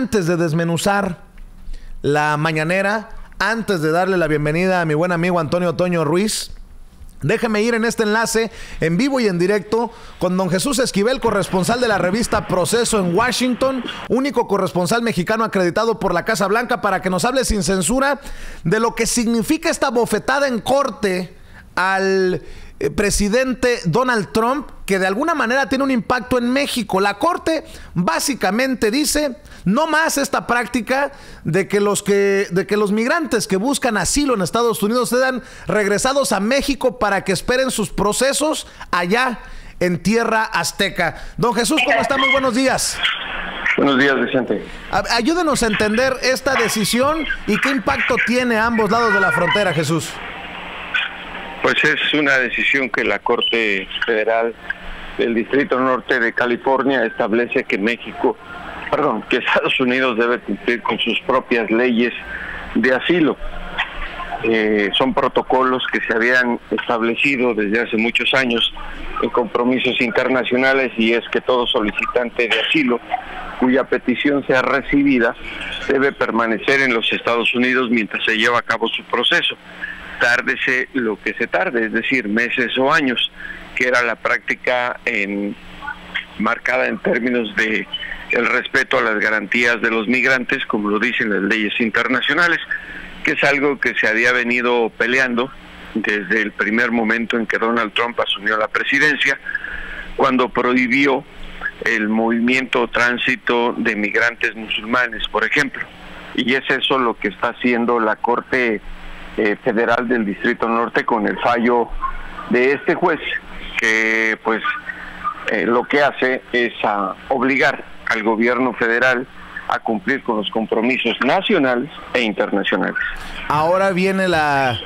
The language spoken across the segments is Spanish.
antes de desmenuzar la mañanera, antes de darle la bienvenida a mi buen amigo Antonio Toño Ruiz, déjeme ir en este enlace en vivo y en directo con don Jesús Esquivel, corresponsal de la revista Proceso en Washington, único corresponsal mexicano acreditado por la Casa Blanca, para que nos hable sin censura de lo que significa esta bofetada en corte al presidente Donald Trump, que de alguna manera tiene un impacto en México. La corte básicamente dice: no más esta práctica de que los migrantes que buscan asilo en Estados Unidos sean regresados a México para que esperen sus procesos allá en tierra azteca. Don Jesús, ¿cómo está? Muy buenos días. Buenos días, Vicente. Ayúdenos a entender esta decisión y qué impacto tiene a ambos lados de la frontera, Jesús. Pues es una decisión que la Corte Federal del Distrito Norte de California establece que que Estados Unidos debe cumplir con sus propias leyes de asilo. Son protocolos que se habían establecido desde hace muchos años en compromisos internacionales, y es que todo solicitante de asilo cuya petición sea recibida debe permanecer en los Estados Unidos mientras se lleva a cabo su proceso. Tárdese lo que se tarde, es decir, meses o años, que era la práctica marcada en términos de el respeto a las garantías de los migrantes, como lo dicen las leyes internacionales, que es algo que se había venido peleando desde el primer momento en que Donald Trump asumió la presidencia, cuando prohibió el movimiento o tránsito de migrantes musulmanes, por ejemplo. Y es eso lo que está haciendo la Corte Federal del Distrito Norte con el fallo de este juez, que pues lo que hace es obligar al gobierno federal a cumplir con los compromisos nacionales e internacionales. Ahora viene la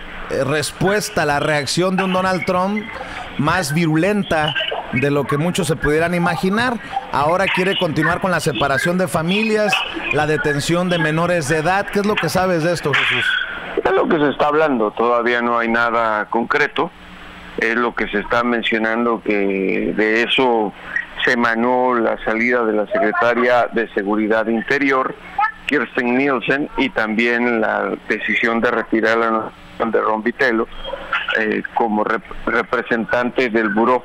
respuesta, la reacción de un Donald Trump más virulenta de lo que muchos se pudieran imaginar. Ahora quiere continuar con la separación de familias, la detención de menores de edad. ¿Qué es lo que sabes de esto, Jesús? Es lo que se está hablando, todavía no hay nada concreto. Es lo que se está mencionando, que de eso se emanó la salida de la secretaria de Seguridad Interior, Kirstjen Nielsen, y también la decisión de retirar la nominación de Ron Vitiello como representante del Buró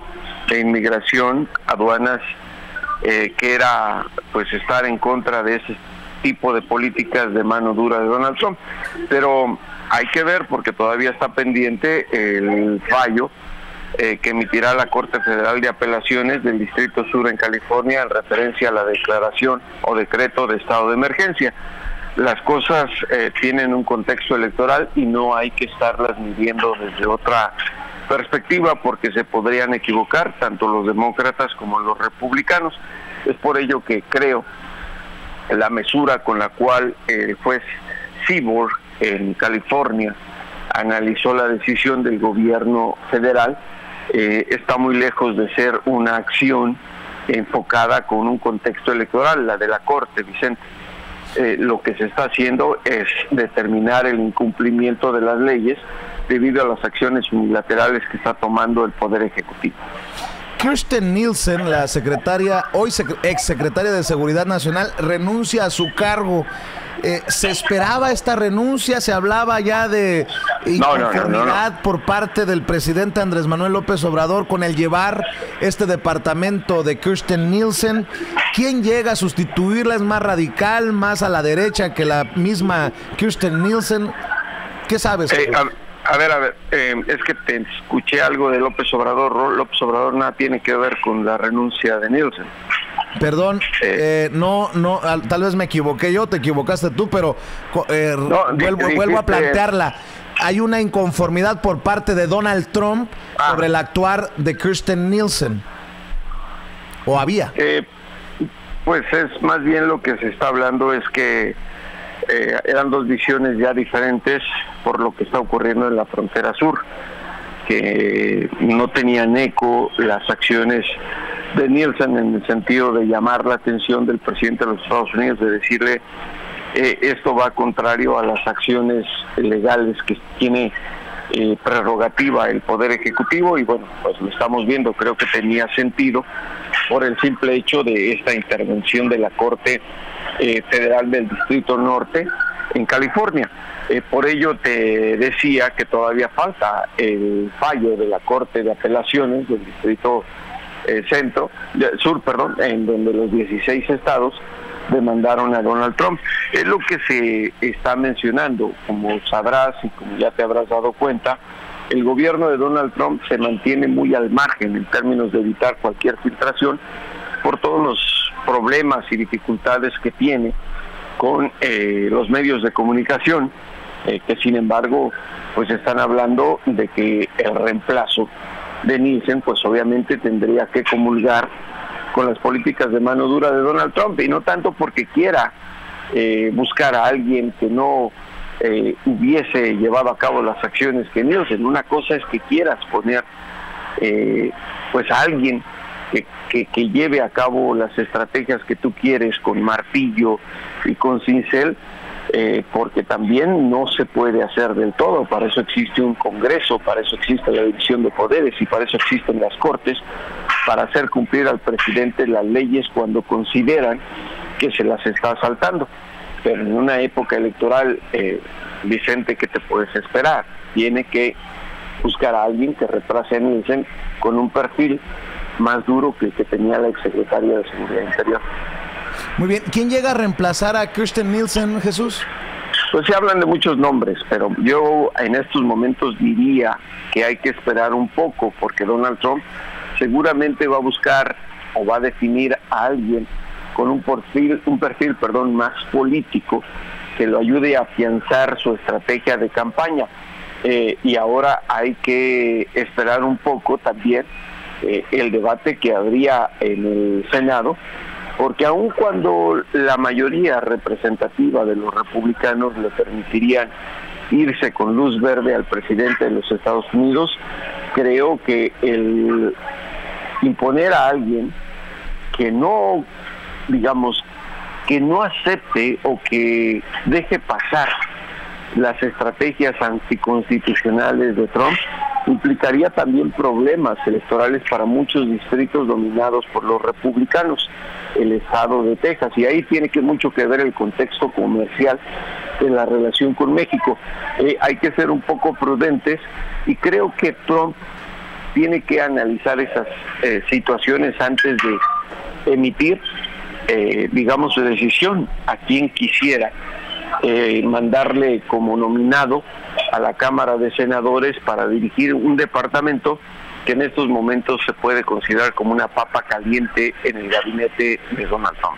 de Inmigración, Aduanas, que era pues estar en contra de ese tipo de políticas de mano dura de Donald Trump. Pero hay que ver, porque todavía está pendiente el fallo que emitirá la Corte Federal de Apelaciones del Distrito Sur en California en referencia a la declaración o decreto de estado de emergencia. Las cosas tienen un contexto electoral y no hay que estarlas midiendo desde otra perspectiva, porque se podrían equivocar tanto los demócratas como los republicanos. Es por ello que creo la mesura con la cual el juez Seaborg en California analizó la decisión del gobierno federal está muy lejos de ser una acción enfocada con un contexto electoral, la de la Corte, Vicente. Lo que se está haciendo es determinar el incumplimiento de las leyes debido a las acciones unilaterales que está tomando el Poder Ejecutivo. Kirstjen Nielsen, la secretaria, hoy exsecretaria de Seguridad Nacional, renuncia a su cargo. ¿Se esperaba esta renuncia? ¿Se hablaba ya de inconformidad por parte del presidente Andrés Manuel López Obrador con el llevar este departamento de Kirstjen Nielsen? ¿Quién llega a sustituirla? ¿Es más radical, más a la derecha que la misma Kirstjen Nielsen? ¿Qué sabes? A ver, es que te escuché algo de López Obrador. López Obrador nada tiene que ver con la renuncia de Nielsen. Perdón, no, tal vez me equivoqué yo, te equivocaste tú, pero vuelvo a plantearla. Hay una inconformidad por parte de Donald Trump sobre el actuar de Kirstjen Nielsen. ¿O había? Pues es más bien lo que se está hablando es que eran dos visiones ya diferentes por lo que está ocurriendo en la frontera sur, que no tenían eco las acciones de Nielsen en el sentido de llamar la atención del presidente de los Estados Unidos, de decirle esto va contrario a las acciones legales que tiene prerrogativa el Poder Ejecutivo, y bueno, pues lo estamos viendo. Creo que tenía sentido por el simple hecho de esta intervención de la Corte Federal del Distrito Norte en California. Por ello te decía que todavía falta el fallo de la Corte de Apelaciones del Distrito Sur, en donde los 16 estados demandaron a Donald Trump. Es lo que se está mencionando. Como sabrás y como ya te habrás dado cuenta, el gobierno de Donald Trump se mantiene muy al margen en términos de evitar cualquier filtración por todos los problemas y dificultades que tiene con los medios de comunicación, que sin embargo pues están hablando de que el reemplazo de Nielsen pues obviamente tendría que comulgar con las políticas de mano dura de Donald Trump, y no tanto porque quiera buscar a alguien que no hubiese llevado a cabo las acciones que Nielsen. Una cosa es que quieras poner pues a alguien que lleve a cabo las estrategias que tú quieres con martillo y con cincel, porque también no se puede hacer del todo. Para eso existe un Congreso, para eso existe la división de poderes y para eso existen las Cortes, para hacer cumplir al presidente las leyes cuando consideran que se las está saltando. Pero en una época electoral, Vicente, ¿qué te puedes esperar? Tiene que buscar a alguien que retrase a Nielsen con un perfil más duro que el que tenía la exsecretaria de Seguridad Interior. Muy bien. ¿Quién llega a reemplazar a Kirstjen Nielsen, Jesús? Pues se hablan de muchos nombres, pero yo en estos momentos diría que hay que esperar un poco, porque Donald Trump seguramente va a buscar o va a definir a alguien con un perfil más político, que lo ayude a afianzar su estrategia de campaña. Y ahora hay que esperar un poco también el debate que habría en el Senado, porque aun cuando la mayoría representativa de los republicanos le permitirían irse con luz verde al presidente de los Estados Unidos, creo que el imponer a alguien que no, digamos, que no acepte o que deje pasar las estrategias anticonstitucionales de Trump, implicaría también problemas electorales para muchos distritos dominados por los republicanos, el estado de Texas, y ahí tiene mucho que ver el contexto comercial de la relación con México. Hay que ser un poco prudentes, y creo que Trump tiene que analizar esas situaciones antes de emitir, digamos, su decisión a quien quisiera mandarle como nominado a la Cámara de Senadores para dirigir un departamento que en estos momentos se puede considerar como una papa caliente en el gabinete de Donald Trump.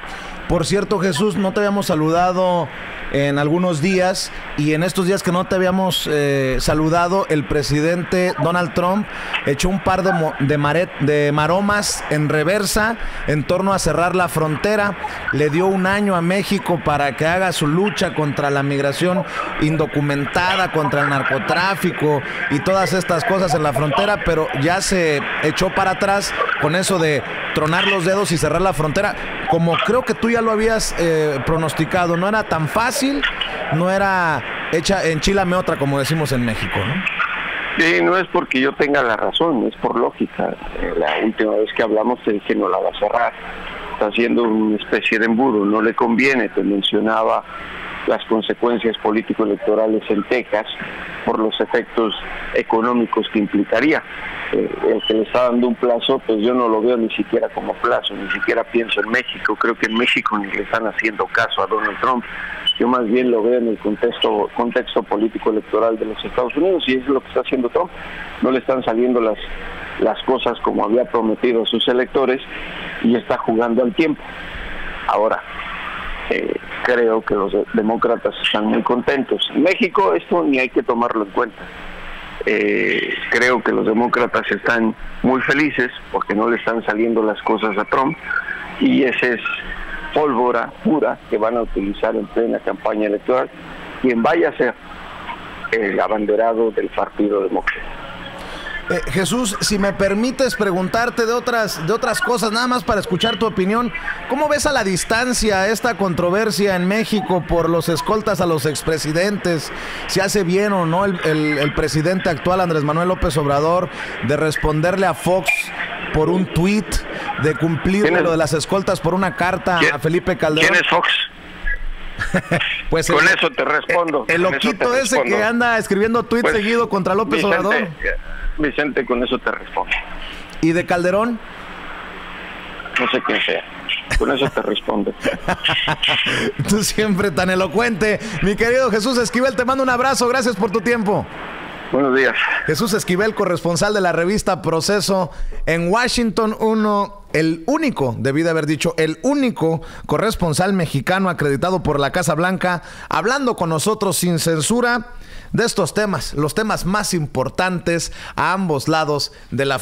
Por cierto, Jesús, no te habíamos saludado en algunos días, y en estos días que no te habíamos saludado, el presidente Donald Trump echó un par de maromas en reversa en torno a cerrar la frontera. Le dio un año a México para que haga su lucha contra la migración indocumentada, contra el narcotráfico y todas estas cosas en la frontera, pero ya se echó para atrás con eso de tronar los dedos y cerrar la frontera, como creo que tú ya lo habías pronosticado. No era tan fácil, no era hecha enchilame otra, como decimos en México, ¿no? Sí, no es porque yo tenga la razón, es por lógica. La última vez que hablamos te dije no la va a cerrar, está haciendo una especie de embudo, no le conviene. Te mencionaba las consecuencias político-electorales en Texas por los efectos económicos que implicaría. El que le está dando un plazo, pues yo no lo veo ni siquiera como plazo, ni siquiera pienso en México. Creo que en México ni le están haciendo caso a Donald Trump. Yo más bien lo veo en el contexto político-electoral de los Estados Unidos, y eso es lo que está haciendo Trump. No le están saliendo las cosas como había prometido a sus electores, y está jugando al tiempo. Ahora, creo que los demócratas están muy contentos. En México esto ni hay que tomarlo en cuenta. Creo que los demócratas están muy felices porque no le están saliendo las cosas a Trump, y ese es pólvora pura que van a utilizar en plena campaña electoral quien vaya a ser el abanderado del Partido Demócrata. Jesús, si me permites preguntarte de otras cosas, nada más para escuchar tu opinión. ¿Cómo ves a la distancia esta controversia en México por los escoltas a los expresidentes? ¿Se hace bien o no el presidente actual, Andrés Manuel López Obrador, de responderle a Fox por un tuit, de cumplir lo de las escoltas por una carta a Felipe Calderón? ¿Quién es Fox? Pues con eso te respondo. El loquito ese que anda escribiendo tweets pues, seguido contra López Obrador. Vicente, con eso te respondo. ¿Y de Calderón? No sé quién sea. Con eso te respondo. Tú siempre tan elocuente. Mi querido Jesús Esquivel, te mando un abrazo. Gracias por tu tiempo. Buenos días. Jesús Esquivel, corresponsal de la revista Proceso en Washington, el único, debí de haber dicho, el único corresponsal mexicano acreditado por la Casa Blanca, hablando con nosotros sin censura de estos temas, los temas más importantes a ambos lados de la frontera.